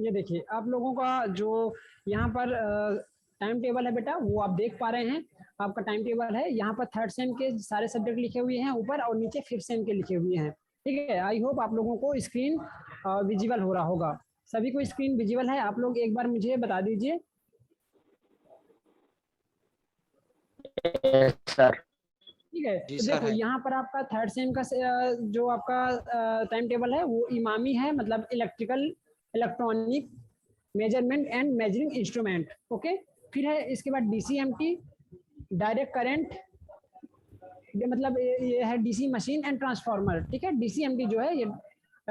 ये देखिए आप लोगों का जो यहाँ पर टाइम टेबल है बेटा, वो आप देख पा रहे हैं। आपका टाइम टेबल है, यहाँ पर थर्ड सेम के सारे सब्जेक्ट लिखे हुए हैं ऊपर, और नीचे फिफ्थ सेम के लिखे हुए हैं। ठीक है, आई होप आप लोगों को स्क्रीन विजिबल हो रहा होगा। सभी को स्क्रीन विजिबल है? आप लोग एक बार मुझे बता दीजिए। सर। ठीक है, जी तो सर देखो है। यहाँ पर आपका थर्ड सेम का जो आपका टाइम टेबल है वो इमामी है, मतलब electrical, electronic, measurement and measuring instrument. Okay, फिर है इसके बाद डीसीएमटी, डायरेक्ट करंट, ये मतलब ये है डीसी मशीन एंड ट्रांसफार्मर। ठीक है, डीसीएमटी जो है ये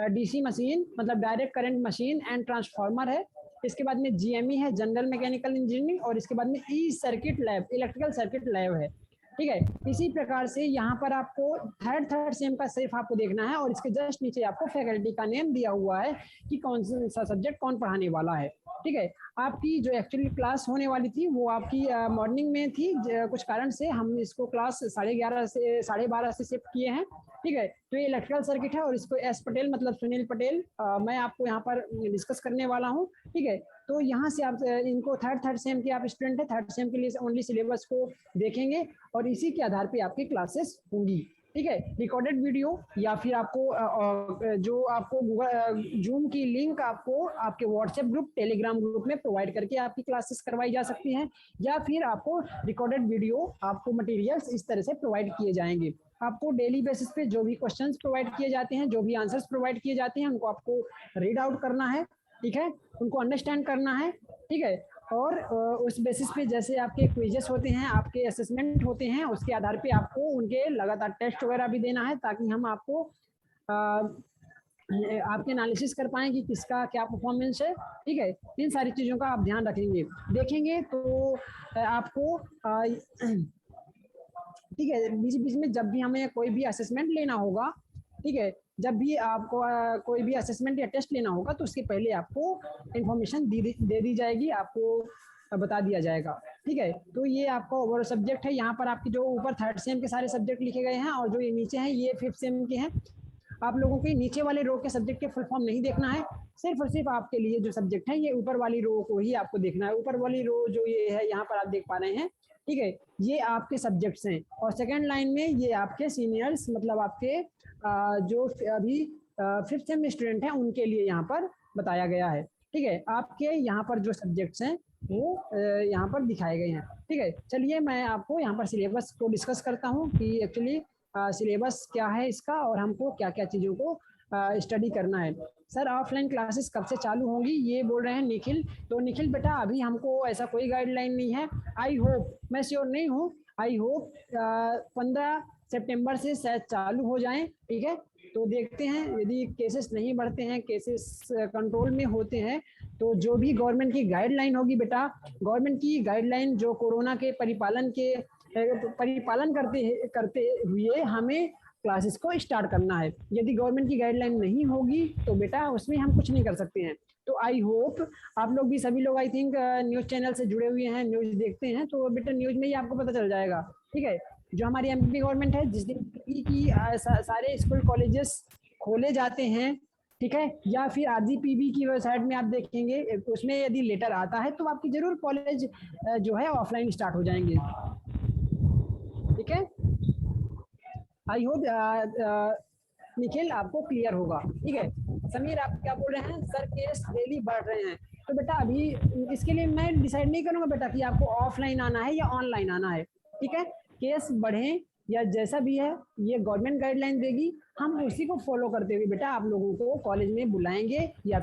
डीसी मशीन मतलब direct current machine and transformer है। इसके बाद में जीएमई है, जनरल मैकेनिकल इंजीनियरिंग, और इसके बाद में E circuit lab, electrical circuit lab है। ठीक है, इसी प्रकार से यहाँ पर आपको थर्ड सेम का सिर्फ आपको देखना है, और इसके जस्ट नीचे आपको फैकल्टी का नेम दिया हुआ है कि कौन सा सब्जेक्ट कौन पढ़ाने वाला है। ठीक है, आपकी जो एक्चुअली क्लास होने वाली थी वो आपकी मॉर्निंग में थी, कुछ कारण से हम इसको क्लास 11:30 से 12:30 से शिफ्ट किए हैं। ठीक है, तो ये इलेक्ट्रिकल सर्किट है, और इसको एस पटेल मतलब सुनील पटेल मैं आपको यहाँ पर डिस्कस करने वाला हूँ। ठीक है, तो यहाँ से आप इनको थर्ड सेम के आप स्टूडेंट है, थर्ड सेम के लिए ओनली सिलेबस को देखेंगे, और इसी के आधार पे आपकी क्लासेस होंगी। ठीक है, रिकॉर्डेड वीडियो या फिर आपको जो आपको गूगल जूम की लिंक आपको आपके व्हाट्सएप ग्रुप, टेलीग्राम ग्रुप में प्रोवाइड करके आपकी क्लासेस करवाई जा सकती हैं, या फिर आपको रिकॉर्डेड वीडियो, आपको मटेरियल्स इस तरह से प्रोवाइड किए जाएंगे। आपको डेली बेसिस पे जो भी क्वेश्चंस प्रोवाइड किए जाते हैं, जो भी आंसर्स प्रोवाइड किए जाते हैं, उनको आपको रीड आउट करना है। ठीक है, उनको अंडरस्टैंड करना है। ठीक है, और उस बेसिस पे जैसे आपके क्विजेस होते हैं, आपके असेसमेंट होते हैं, उसके आधार पे आपको उनके लगातार टेस्ट वगैरह भी देना है, ताकि हम आपको आपके एनालिसिस कर पाएँ कि किसका क्या परफॉर्मेंस है। ठीक है, इन सारी चीज़ों का आप ध्यान रखेंगे, देखेंगे तो आपको ठीक है, बीच बीच में जब भी हमें कोई भी असेसमेंट लेना होगा, ठीक है, जब भी आपको कोई भी असेसमेंट या टेस्ट लेना होगा, तो उसके पहले आपको इन्फॉर्मेशन दे दी जाएगी, आपको बता दिया जाएगा। ठीक है, तो ये आपका ओवरऑल सब्जेक्ट है। यहाँ पर आपके जो ऊपर थर्ड सेम के सारे सब्जेक्ट लिखे गए हैं, और जो ये नीचे हैं ये फिफ्थ सेम के हैं। आप लोगों के नीचे वाले रो के सब्जेक्ट के फुल फॉर्म नहीं देखना है, सिर्फ और सिर्फ आपके लिए जो सब्जेक्ट है ये ऊपर वाली रो को ही आपको देखना है। ऊपर वाली रो जो ये है यहाँ पर आप देख पा रहे हैं, ठीक है, ये आपके सब्जेक्ट्स हैं, और सेकंड लाइन में ये आपके सीनियर्स मतलब आपके जो अभी फिफ्थ सेम स्टूडेंट हैं उनके लिए यहाँ पर बताया गया है। ठीक है, आपके यहाँ पर जो सब्जेक्ट्स हैं वो यहाँ पर दिखाए गए हैं। ठीक है, चलिए मैं आपको यहाँ पर सिलेबस को डिस्कस करता हूँ कि एक्चुअली सिलेबस क्या है इसका, और हमको क्या क्या चीज़ों को स्टडी करना है। सर ऑफलाइन क्लासेस कब से चालू होंगी, ये बोल रहे हैं निखिल। तो निखिल बेटा अभी हमको ऐसा कोई गाइडलाइन नहीं है। आई होप, मैं श्योर नहीं हूँ, आई होप 15 सितंबर से शायद चालू हो जाएं। ठीक है, तो देखते हैं, यदि केसेस नहीं बढ़ते हैं, केसेस कंट्रोल में होते हैं, तो जो भी गवर्नमेंट की गाइडलाइन होगी बेटा, गवर्नमेंट की गाइडलाइन जो कोरोना के परिपालन करते हुए हमें क्लासेस को स्टार्ट करना है। यदि गवर्नमेंट की गाइडलाइन नहीं होगी तो बेटा उसमें हम कुछ नहीं कर सकते हैं। तो आई होप आप लोग भी, सभी लोग आई थिंक न्यूज़ चैनल से जुड़े हुए हैं, न्यूज़ देखते हैं, तो बेटा न्यूज़ में ही आपको पता चल जाएगा। ठीक है, जो हमारी एमपी गवर्नमेंट है, जिस दिन की सारे स्कूल कॉलेजेस खोले जाते हैं, ठीक है, या फिर आरजीपीबी की वेबसाइट में आप देखेंगे, उसमें यदि लेटर आता है तो आपकी जरूर कॉलेज जो है ऑफलाइन स्टार्ट हो जाएंगे। ठीक है, आई होप निखिल आपको क्लियर होगा। ठीक है, समीर आप क्या बोल रहे हैं, सर केस डेली बढ़ रहे हैं। तो बेटा अभी इसके लिए मैं डिसाइड नहीं करूंगा बेटा कि आपको ऑफलाइन आना है या ऑनलाइन आना है। ठीक है, केस बढ़े या जैसा भी है, ये गवर्नमेंट गाइडलाइन देगी, हम उसी को फॉलो करते हुए बेटा आप लोगों को कॉलेज में बुलाएंगे या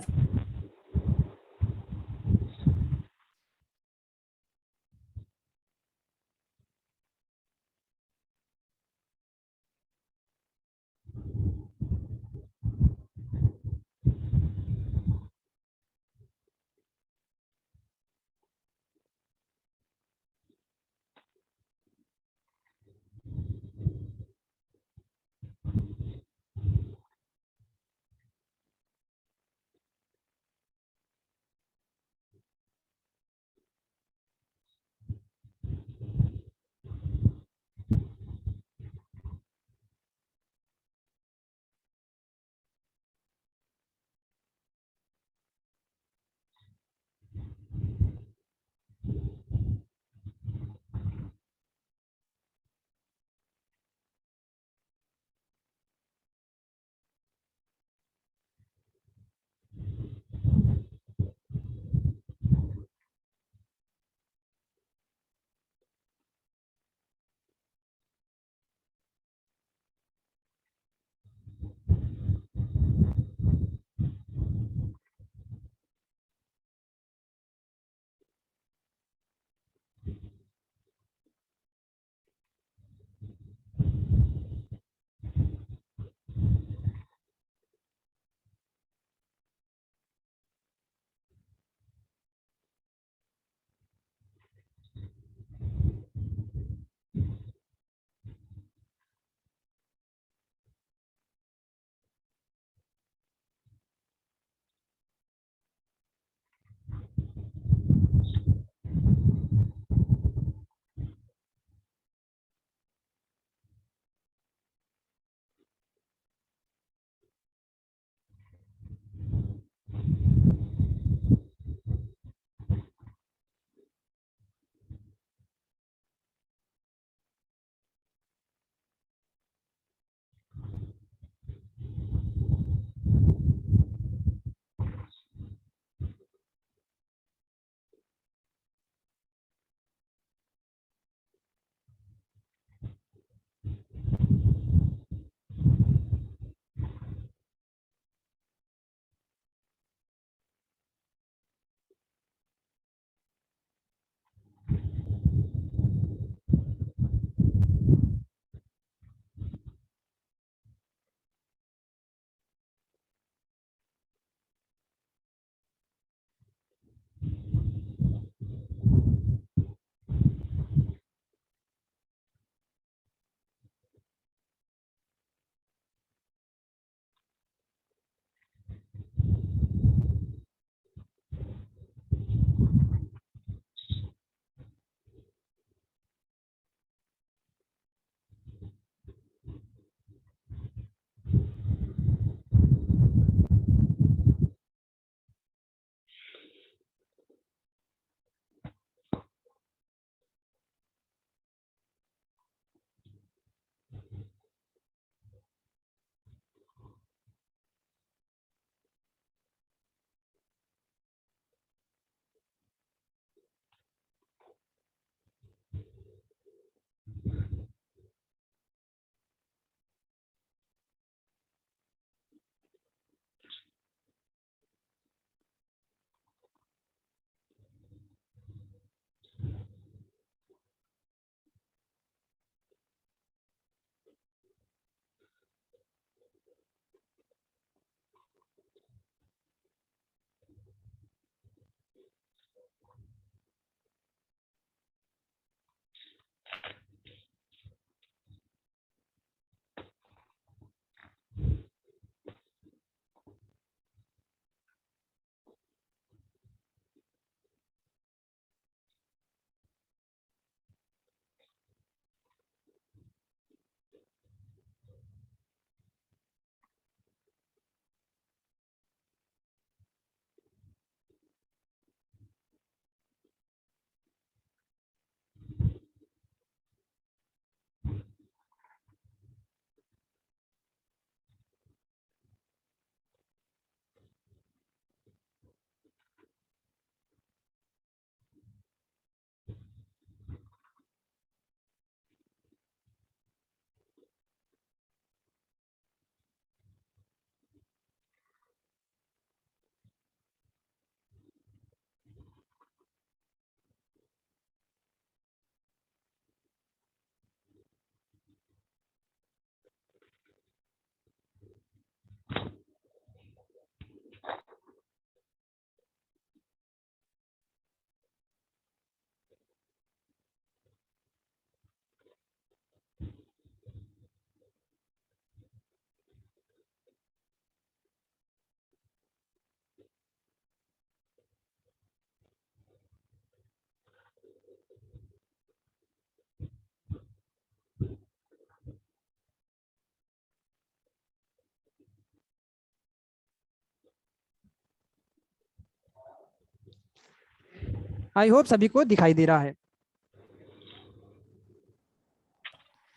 आई होप सभी को दिखाई दे रहा है।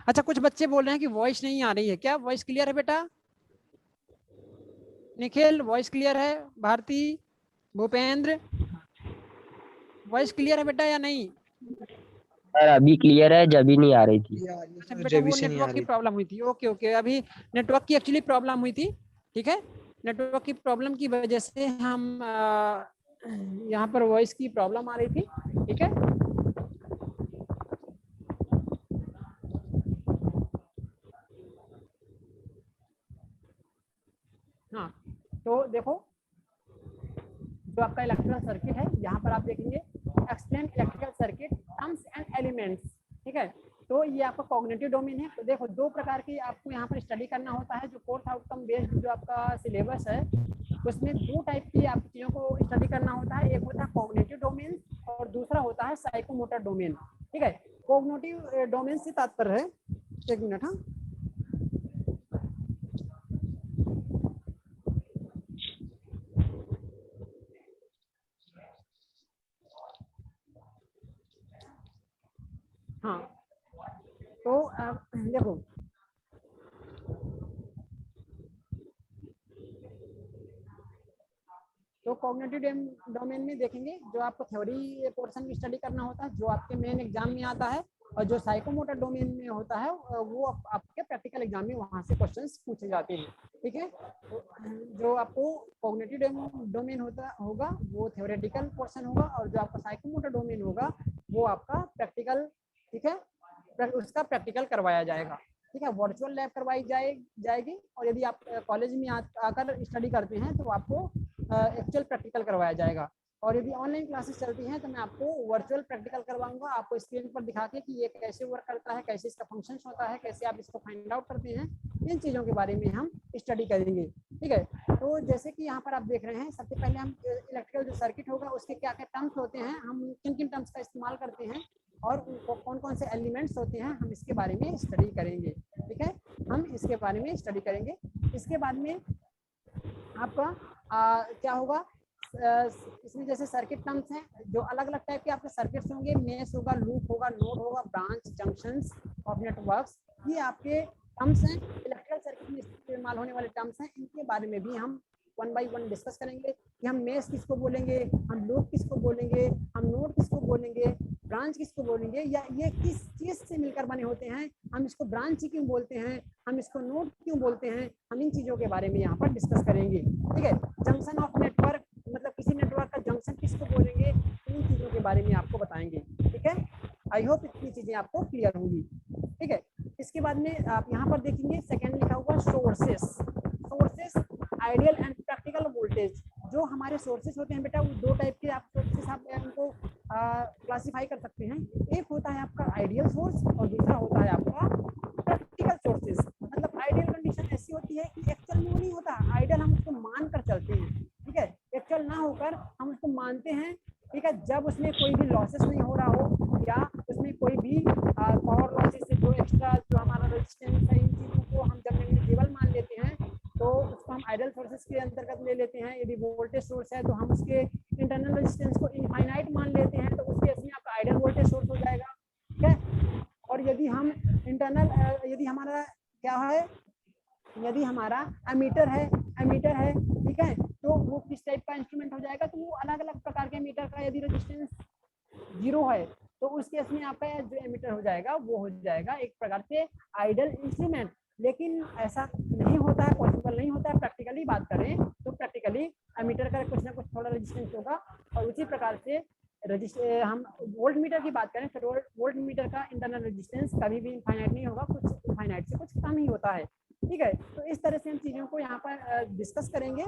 अच्छा, कुछ बच्चे बोल रहे हैं कि वॉइस नहीं आ रही है, क्या वॉइस क्लियर है बेटा? निखिल वॉइस क्लियर है? भारती, भूपेंद्र, वॉइस क्लियर है बेटा या नहीं? सर अभी क्लियर है, जब भी नहीं आ रही थी। अच्छा बेटा, वो नेटवर्क की प्रॉब्लम हुई थी। ओके ओके, अभी नेटवर्क की एक्चुअली प्रॉब्लम हुई थी, ठीक है। नेटवर्क की प्रॉब्लम की वजह से हम यहाँ पर वॉइस की प्रॉब्लम आ रही थी, ठीक है। हाँ, तो देखो जो आपका इलेक्ट्रिकल सर्किट है, यहाँ पर आप देखेंगे explain electrical circuit terms and elements, ठीक है। तो ये आपका कॉग्निटिव डोमेन है। तो देखो दो प्रकार की आपको यहाँ पर स्टडी करना होता है। जो कोर्स आउटकम बेस्ड जो आपका सिलेबस है, उसमें दो टाइप की आप चीज़ों को स्टडी करना होता है। एक होता है कॉग्निटिव डोमेन और दूसरा होता है साइकोमोटर डोमेन, ठीक है। कॉग्निटिव डोमेन से तात्पर्य है, एक मिनट, हाँ, हाँ, तो देखो तो कॉग्निटिव डोमेन में देखेंगे जो आपको थ्योरी पोर्शन में स्टडी करना होता है, जो आपके मेन एग्जाम में आता है। और जो साइकोमोटर डोमेन में होता है वो आपके प्रैक्टिकल एग्जाम में वहाँ से क्वेश्चंस पूछे जाते हैं, ठीक है। तो जो आपको कॉग्निटिव डोमेन होगा वो थ्योरेटिकल पोर्शन होगा, और जो आपका साइकोमोटर डोमेन होगा वो आपका प्रैक्टिकल, ठीक है, उसका प्रैक्टिकल करवाया जाएगा, ठीक है। वर्चुअल लैब करवाई जाएगी। और यदि आप कॉलेज में आकर स्टडी करते हैं तो आपको एक्चुअल प्रैक्टिकल करवाया जाएगा। और यदि ऑनलाइन क्लासेस चलती हैं तो मैं आपको वर्चुअल प्रैक्टिकल करवाऊंगा, आपको स्क्रीन पर दिखा के कि ये कैसे वर्क करता है, कैसे इसका फंक्शंस होता है, कैसे आप इसको फाइंड आउट करते हैं, इन चीज़ों के बारे में हम स्टडी करेंगे, ठीक है। तो जैसे कि यहाँ पर आप देख रहे हैं, सबसे पहले हम इलेक्ट्रिकल जो सर्किट होगा उसके क्या क्या टर्म्स होते हैं, हम किन किन टर्म्स का इस्तेमाल करते हैं, और कौन कौन से एलिमेंट्स होते हैं, हम इसके बारे में स्टडी करेंगे, ठीक है। हम इसके बारे में स्टडी करेंगे। इसके बाद में आपका क्या होगा, इसमें जैसे सर्किट टर्म्स हैं, जो अलग अलग टाइप के आपके सर्किट्स होंगे, मेश होगा, लूप होगा, नोड होगा, ब्रांच, जंक्शंस और नेटवर्क्स, ये आपके टर्म्स हैं, इलेक्ट्रिकल सर्किट में इस्तेमाल होने वाले टर्म्स हैं। इनके बारे में भी हम वन बाय वन डिस्कस करेंगे कि हम मेश किसको बोलेंगे, हम लूप किसको बोलेंगे, हम नोड किसको बोलेंगे, ब्रांच किसको बोलेंगे, या ये किस चीज से मिलकर बने होते हैं, हम इसको ब्रांच क्यों बोलते हैं, हम इसको नोड क्यों बोलते हैं, हम इन चीजों के बारे में यहाँ पर डिस्कस करेंगे, ठीक है। जंक्शन ऑफ नेटवर्क, मतलब किसी नेटवर्क का जंक्शन किसको बोलेंगे, इन चीजों के बारे में आपको बताएंगे, ठीक है। आई होप इतनी चीजें आपको क्लियर होंगी, ठीक है। इसके बाद में आप यहाँ पर देखेंगे सेकेंड लिखा हुआ sources. Sources ideal and practical sources होते हैं बेटा, वो दो टाइप के आप सोर्सेस आप उनको क्लासिफाई कर सकते हैं। एक होता है आपका आइडियल सोर्स और दूसरा होता है आपका प्रैक्टिकल सोर्सेस। मतलब आइडियल कंडीशन ऐसी होती है कि एक्चुअल में वो नहीं होता, आइडियल हम उसको मान कर चलते हैं, ठीक है, एक्चुअल ना होकर हम उसको मानते हैं, ठीक है, जब उसमें कोई भी लॉसेस नहीं हो रहा हो या उसमें कोई भी पावर लॉसेस से जो एक्स्ट्रा जो हमारा रेजिस्टेंस है, इन चीज़ों को हम जब नेग्लिजिबल मान लेते हैं तो उसको हम आइडियल सोर्सेस के अंतर्गत ले लेते हैं। यदि वोल्टेज सोर्स है तो हम उसके इंटरनल रेजिस्टेंस को इनफाइनाइट मान लेते हैं, तो उसके इसमें आपका आइडियल वोल्टेज सोर्स हो जाएगा, ठीक है। और यदि हम इंटरनल यदि हमारा क्या है, यदि हमारा एमीटर है, ठीक है, तो वो किस टाइप का इंस्ट्रूमेंट हो जाएगा, तो वो अलग अलग प्रकार के एमीटर का यदि रेजिस्टेंस 0 है तो उस केस में आपका जो एमीटर हो जाएगा वो हो जाएगा एक प्रकार से आइडियल इंस्ट्रूमेंट। लेकिन ऐसा नहीं होता है, पॉसिबल नहीं होता है। प्रैक्टिकली बात करें तो प्रैक्टिकली एमीटर का कुछ ना कुछ थोड़ा रेजिस्टेंस होगा, और उसी प्रकार से हम वोल्ट मीटर की बात करें तो वोल्ट मीटर का इंटरनल रेजिस्टेंस कभी भी इनफाइनाइट नहीं होगा, कुछ इनफाइनाइट से कुछ कम ही होता है, ठीक है। तो इस तरह से हम चीज़ों को यहाँ पर डिस्कस करेंगे,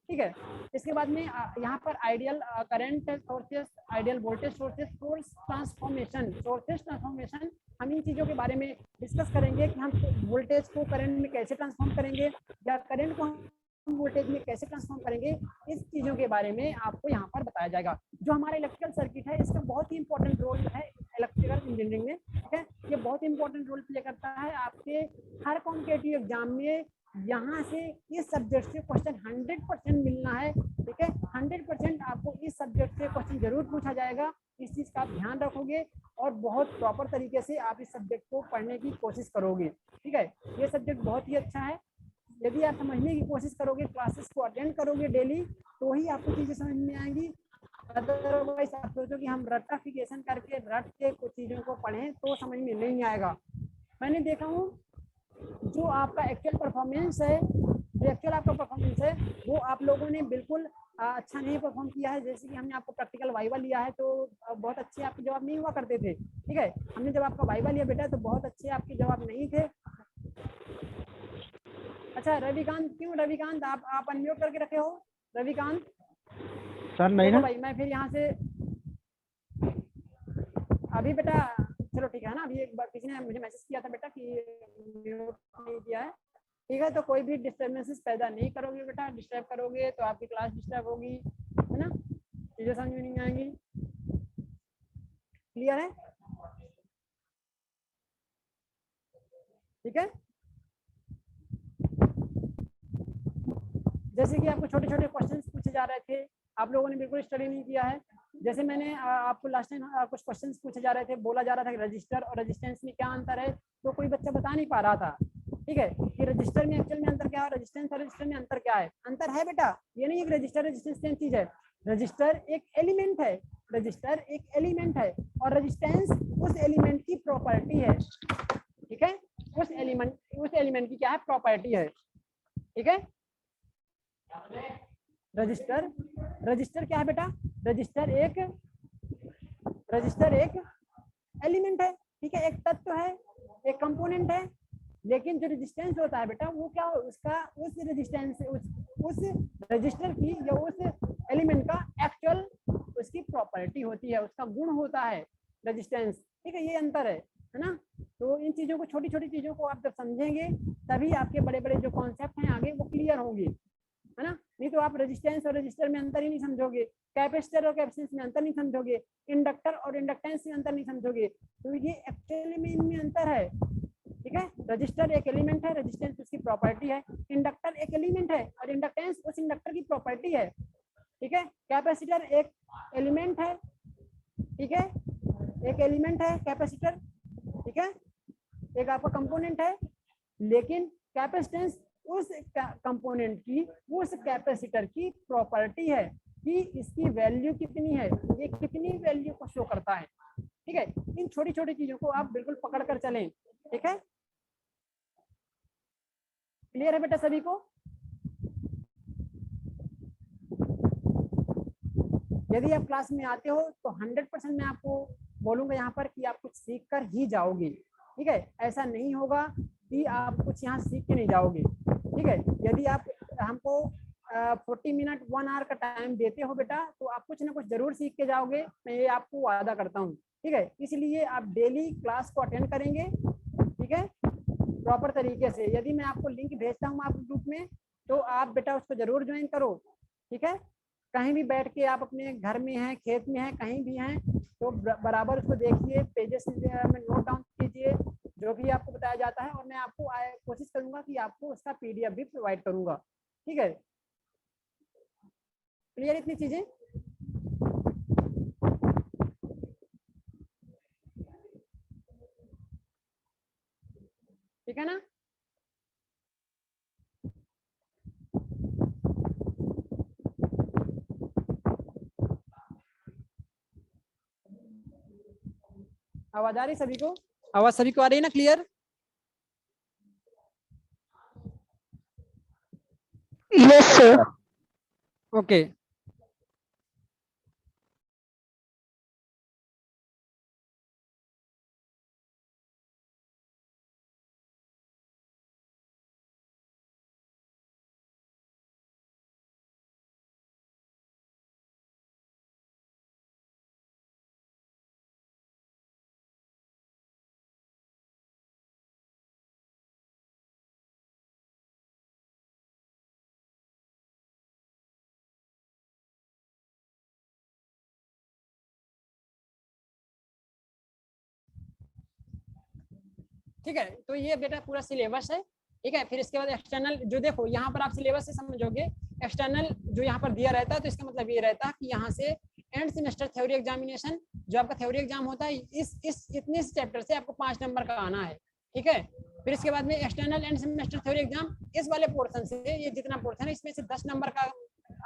ठीक है। इसके बाद में यहाँ पर ideal current sources, ideal voltage sources, sources transformation, हम इन चीज़ों के बारे में डिस्कस करेंगे कि हम वोल्टेज को करंट में कैसे ट्रांसफॉर्म करेंगे या करंट को हम वोल्टेज में कैसे ट्रांसफॉर्म करेंगे। इस चीज़ों के बारे में आपको यहाँ पर बताया जाएगा। जो हमारा इलेक्ट्रिकल सर्किट है इसका बहुत ही इंपॉर्टेंट रोल है इलेक्ट्रिकल इंजीनियरिंग में, ठीक है। ये बहुत इंपॉर्टेंट रोल प्ले करता है आपके हर कॉम्पिटिटिव एग्जाम में। यहाँ से इस सब्जेक्ट से क्वेश्चन 100% मिलना है, ठीक है। 100% आपको इस सब्जेक्ट से क्वेश्चन जरूर पूछा जाएगा, इस चीज़ का आप ध्यान रखोगे और बहुत प्रॉपर तरीके से आप इस सब्जेक्ट को पढ़ने की कोशिश करोगे, ठीक है। ये सब्जेक्ट बहुत ही अच्छा है। यदि आप समझने की कोशिश करोगे, क्लासेस को अटेंड करोगे डेली, तो ही आपको चीज़ें समझ में आएंगी। अदरवाइज आप सोचो कि हम रट्टाफिकेशन करके रट के कुछ चीज़ों को पढ़ें तो समझ में नहीं आएगा। मैंने देखा हूँ जो आपका एक्चुअल परफॉर्मेंस है, जो एक्चुअल आपका परफॉर्मेंस है वो आप लोगों ने बिल्कुल अच्छा नहीं परफॉर्म किया है। जैसे कि हमने आपको प्रैक्टिकल वाइवा लिया है तो बहुत अच्छे आपके जवाब नहीं हुआ करते थे, ठीक है। हमने जब आपका वाइवा लिया बेटा तो बहुत अच्छे आपके जवाब नहीं थे। अच्छा रविकांत, क्यों रविकांत आप अनम्यूट करके रखे हो रविकांत? सर नहीं ना भाई मैं फिर यहाँ से अभी बेटा, चलो ठीक है ना। अभी एक बार किसी ने मुझे मैसेज किया था बेटा कि म्यूट नहीं किया है, ठीक है। तो कोई भी डिस्टर्बेंसेस पैदा नहीं करोगे बेटा, डिस्टर्ब करोगे तो आपकी क्लास डिस्टर्ब होगी, है ना, चीजें समझ में नहीं आएंगी। क्लियर है? ठीक है। जैसे कि आपको छोटे छोटे क्वेश्चंस पूछे जा रहे थे, आप लोगों ने बिल्कुल स्टडी नहीं किया है। जैसे मैंने आपको लास्ट टाइम कुछ क्वेश्चंस पूछे जा रहे थे, बोला जा रहा था कि रजिस्टर और रेजिस्टेंस में क्या अंतर है, तो कोई बच्चा बता नहीं पा रहा था, ठीक है, कि रजिस्टर में एक्चुअल में अंतर क्या है, रेजिस्टेंस और रजिस्टर में अंतर क्या है। अंतर है बेटा, ये नहीं है कि रजिस्टर रेजिस्टेंस सेम चीज है। रजिस्टर एक एलिमेंट है, रजिस्टर एक एलिमेंट है और रेजिस्टेंस उस एलिमेंट की प्रॉपर्टी है, ठीक है। उस एलिमेंट की क्या है, प्रॉपर्टी है, ठीक है। रजिस्टर क्या है बेटा, रजिस्टर एक एलिमेंट है, ठीक है, एक तत्व है, एक कंपोनेंट है। लेकिन जो रेजिस्टेंस होता है बेटा वो क्या, उसका उस रेजिस्टेंस उस रजिस्टर की या उस एलिमेंट का एक्चुअल उसकी प्रॉपर्टी होती है, उसका गुण होता है रेजिस्टेंस, ठीक है। ये अंतर है ना। तो इन चीजों को, छोटी छोटी चीजों को आप जब समझेंगे तभी आपके बड़े बड़े जो कॉन्सेप्ट हैं आगे वो क्लियर होंगे, है ना। नहीं तो आप रेजिस्टेंस और रजिस्टर में अंतर ही नहीं समझोगे, कैपेसिटर और कैपेसिटेंस में अंतर नहीं समझोगे, इंडक्टर और इंडक्टेंस में अंतर नहीं समझोगे। तो ये एक्चुअली में इनमें अंतर है, ठीक है। रजिस्टर एक एलिमेंट है, रेजिस्टेंस उसकी प्रॉपर्टी है। इंडक्टर एक एलिमेंट है और इंडक्टेंस उस इंडक्टर की प्रॉपर्टी है, ठीक है। कैपेसिटर एक एलिमेंट है, ठीक है, एक एलिमेंट है कैपेसिटर, ठीक है, एक आपका कंपोनेंट है। लेकिन कैपेसिटेंस उस कंपोनेंट की, उस कैपेसिटर की प्रॉपर्टी है कि इसकी वैल्यू कितनी है, ये कितनी वैल्यू को शो करता है, ठीक है। इन छोटी छोटी चीजों को आप बिल्कुल पकड़ कर चलें, ठीक है। क्लियर है बेटा सभी को? यदि आप क्लास में आते हो तो 100% मैं आपको बोलूंगा यहाँ पर कि आप कुछ सीख कर ही जाओगे, ठीक है। ऐसा नहीं होगा कि आप कुछ यहाँ सीख के नहीं जाओगे, ठीक है। यदि आप हमको 40 मिनट 1 आवर का टाइम देते हो बेटा, तो आप कुछ ना कुछ जरूर सीख के जाओगे, मैं ये आपको वादा करता हूँ। ठीक है, इसलिए आप डेली क्लास को अटेंड करेंगे, ठीक है, प्रॉपर तरीके से। यदि मैं आपको लिंक भेजता हूँ आपके ग्रुप में, तो आप बेटा उसको जरूर ज्वाइन करो। ठीक है, कहीं भी बैठ के आप अपने घर में हैं, खेत में हैं, कहीं भी हैं, तो बराबर उसको देखिए, पेजेस में नोट डाउन कीजिए जो भी आपको बताया जाता है, और मैं आपको कोशिश करूंगा कि आपको उसका पीडीएफ भी प्रोवाइड करूंगा। ठीक है, क्लियर इतनी चीजें? ठीक है ना? आवाज आ रही सभी को? आवाज सभी को आ रही है ना क्लियर? Yes sir. ओके। ठीक है, तो ये बेटा पूरा सिलेबस है। ठीक है, फिर इसके बाद एक्सटर्नल, जो देखो यहाँ पर आप सिलेबस से समझोगे, एक्सटर्नल जो यहाँ पर दिया रहता है, तो इसका मतलब ये रहता है कि यहाँ से एंड सेमेस्टर थ्योरी एग्जामिनेशन, जो आपका थ्योरी एग्जाम होता है, इस इतने चैप्टर से आपको 5 नंबर का आना है। ठीक है, फिर इसके बाद में external end semester theory exam, इस वाले पोर्शन से, ये जितना पोर्शन है इसमें से 10 नंबर का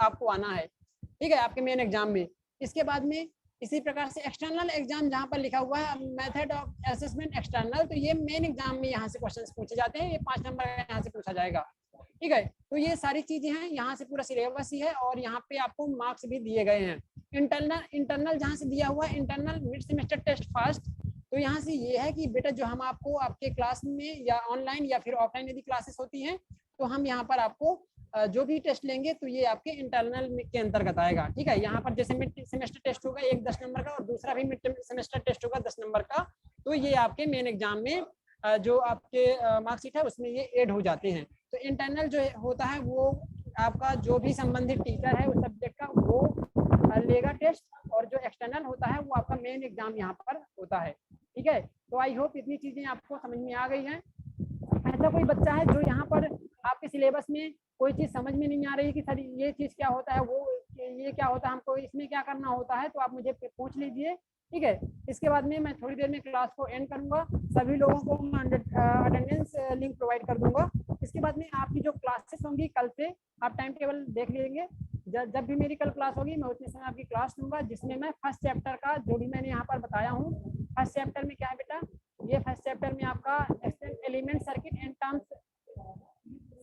आपको आना है। ठीक है, आपके मेन एग्जाम में। इसके बाद में इसी प्रकार से एक्सटर्नल एग्जाम, जहाँ पर लिखा हुआ है मेथड ऑफ असेसमेंट एक्सटर्नल, तो ये मेन एग्जाम में यहाँ से क्वेश्चंस पूछे जाते हैं, ये 5 नंबर का यहाँ से पूछा जाएगा। ठीक है, तो ये सारी चीजें हैं, यहाँ से पूरा सिलेबस ही है, और यहाँ पे आपको मार्क्स भी दिए गए हैं। इंटरनल जहाँ से दिया हुआ है, internal mid semester test first, तो यहाँ से ये है कि बेटा जो हम आपको आपके क्लास में या ऑनलाइन या फिर ऑफलाइन यदि क्लासेस होती हैं, तो हम यहाँ पर आपको जो भी टेस्ट लेंगे तो ये आपके इंटरनल के अंतर्गत आएगा। ठीक है, यहाँ पर जैसे मिड सेमेस्टर टेस्ट होगा एक 10 नंबर का, और दूसरा भी मिड सेमेस्टर टेस्ट होगा 10 नंबर का, तो ये आपके मेन एग्जाम में जो आपके मार्कशीट है उसमें ये ऐड हो जाते हैं। तो इंटरनल जो होता है वो आपका जो भी संबंधित टीचर है उस सब्जेक्ट का वो लेगा टेस्ट, और जो एक्सटर्नल होता है वो आपका मेन एग्जाम यहाँ पर होता है। ठीक है, तो आई होप इतनी चीजें आपको समझ में आ गई हैं। ऐसा कोई बच्चा है जो यहाँ पर आपके सिलेबस में कोई चीज समझ में नहीं आ रही कि सर ये चीज क्या होता है, वो ये क्या होता है, हमको इसमें क्या करना होता है, तो आप मुझे पूछ लीजिए। ठीक है, इसके बाद में मैं थोड़ी देर में क्लास को एंड करूंगा, सभी लोगों को मैं अटेंडेंस लिंक प्रोवाइड कर दूंगा। इसके बाद में आपकी जो क्लासेस होंगी कल से, आप टाइम टेबल देख लेंगे, जब भी मेरी कल क्लास होगी मैं उतने समय आपकी क्लास लूंगा, जिसमें मैं फर्स्ट चैप्टर का जो भी मैंने यहाँ पर बताया हूँ, फर्स्ट चैप्टर में क्या है बेटा, ये फर्स्ट चैप्टर में आपका element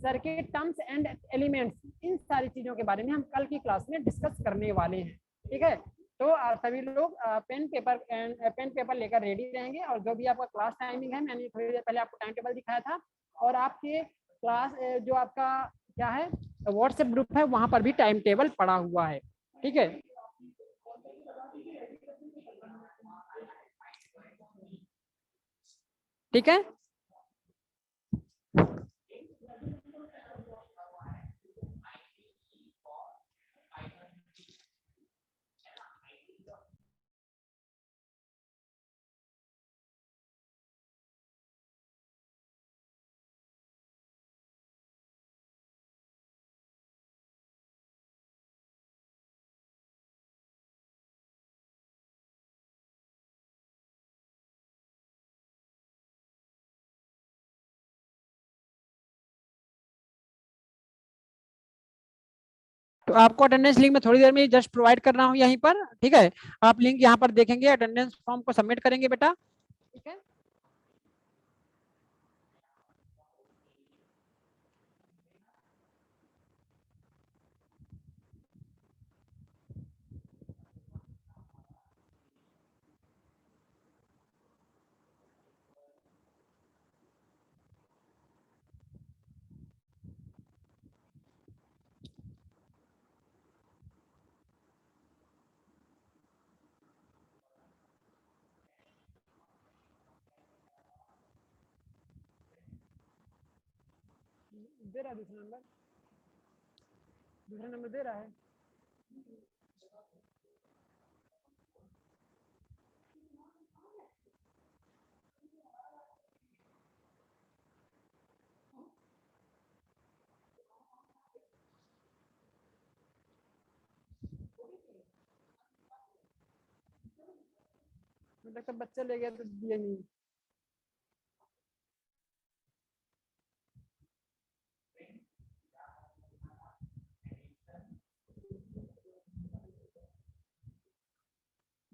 circuit terms and elements, इन सारी चीजों के बारे में हम कल की क्लास में डिस्कस करने वाले हैं। ठीक है, तो सभी लोग पेन पेपर लेकर रेडी रहेंगे, और जो भी आपका क्लास टाइमिंग है, मैंने थोड़ी देर पहले आपको टाइम टेबल दिखाया था, और आपके क्लास जो आपका क्या है व्हाट्सएप ग्रुप है, वहां पर भी टाइम टेबल पड़ा हुआ है। ठीक है, ठीक है, तो आपको अटेंडेंस लिंक में थोड़ी देर में जस्ट प्रोवाइड कर रहा हूँ यहीं पर। ठीक है, आप लिंक यहाँ पर देखेंगे, अटेंडेंस फॉर्म को सबमिट करेंगे बेटा। ठीक है, दे रहा है दूसरा नंबर दे रहा है। मुझे लगता है बच्चा ले गया तो दिया नहीं।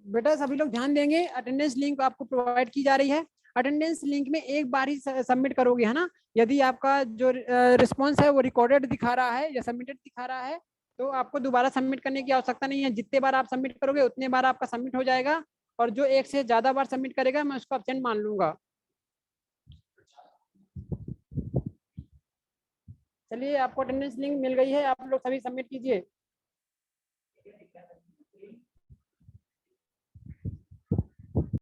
बेटा सभी लोग ध्यान देंगे, अटेंडेंस लिंक आपको प्रोवाइड की जा रही है। अटेंडेंस लिंक में एक बार ही सबमिट करोगे, है ना। यदि आपका जो रिस्पॉन्स है वो रिकॉर्डेड दिखा रहा है या सबमिटेड दिखा रहा है तो आपको दोबारा सबमिट करने की आवश्यकता नहीं है। जितने बार आप सबमिट करोगे उतने बार आपका सबमिट हो जाएगा, और जो एक से ज्यादा बार सबमिट करेगा मैं उसको एब्सेंट मान लूंगा। चलिए, आपको अटेंडेंस लिंक मिल गई है, आप लोग सभी सबमिट कीजिए।